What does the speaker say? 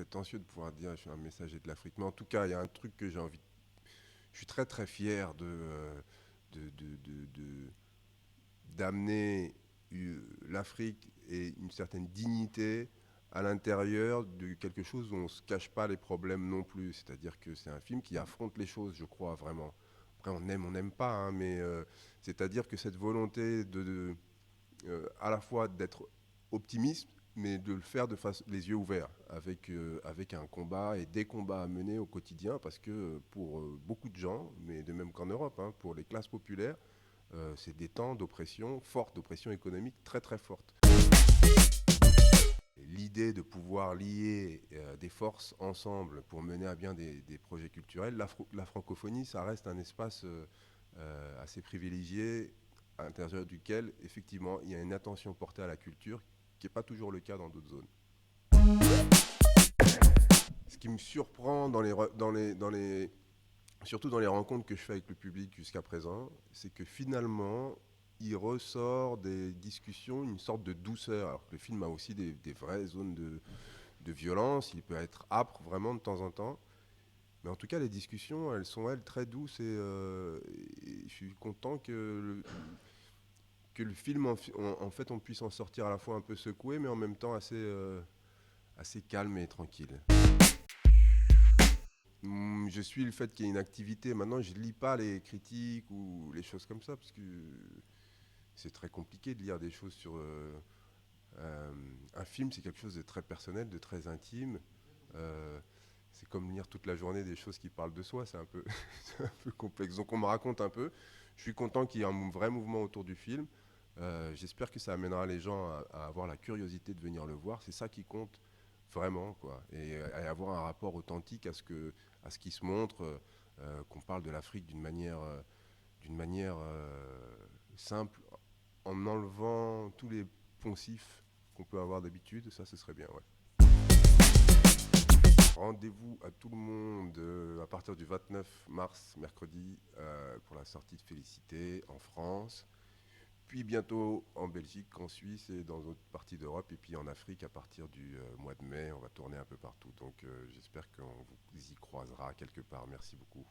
prétentieux de pouvoir dire je suis un messager de l'Afrique. Mais en tout cas, il y a un truc que j'ai envie. Je suis très très fier d'amener l'Afrique et une certaine dignité à l'intérieur de quelque chose où on ne se cache pas les problèmes non plus. C'est-à-dire que c'est un film qui affronte les choses, je crois, vraiment. Après, on n'aime pas, hein, mais c'est-à-dire que cette volonté à la fois d'être optimiste, mais de le faire les yeux ouverts, avec un combat et des combats à mener au quotidien, parce que pour beaucoup de gens, mais de même qu'en Europe, hein, pour les classes populaires, c'est des temps d'oppression forte, d'oppression économique très très forte. L'idée de pouvoir lier des forces ensemble pour mener à bien des projets culturels, la francophonie, ça reste un espace assez privilégié à l'intérieur duquel, effectivement, il y a une attention portée à la culture qui n'est pas toujours le cas dans d'autres zones. Ce qui me surprend surtout dans les rencontres que je fais avec le public jusqu'à présent, c'est que finalement, il ressort des discussions une sorte de douceur. Alors que le film a aussi des vraies zones de violence, il peut être âpre vraiment de temps en temps. Mais en tout cas, les discussions, elles sont, elles, très douces et je suis content que le film, en fait, on puisse en sortir à la fois un peu secoué, mais en même temps assez calme et tranquille. Je suis le fait qu'il y ait une activité. Maintenant, je lis pas les critiques ou les choses comme ça, parce que c'est très compliqué de lire des choses sur... euh, un film, c'est quelque chose de très personnel, de très intime. Euh, c'est comme lire toute la journée des choses qui parlent de soi, c'est un peu, c'est un peu complexe. Donc on me raconte un peu. Je suis content qu'il y ait un vrai mouvement autour du film. J'espère que ça amènera les gens à avoir la curiosité de venir le voir. C'est ça qui compte vraiment, quoi. Et à avoir un rapport authentique à ce qui se montre, qu'on parle de l'Afrique d'une manière simple, en enlevant tous les poncifs qu'on peut avoir d'habitude. Ça, ce serait bien, ouais. Rendez-vous à tout le monde à partir du 29 mars, mercredi, pour la sortie de Félicité en France. Puis bientôt en Belgique, en Suisse et dans d'autres parties d'Europe. Et puis en Afrique à partir du mois de mai. On va tourner un peu partout. Donc j'espère qu'on vous y croisera quelque part. Merci beaucoup.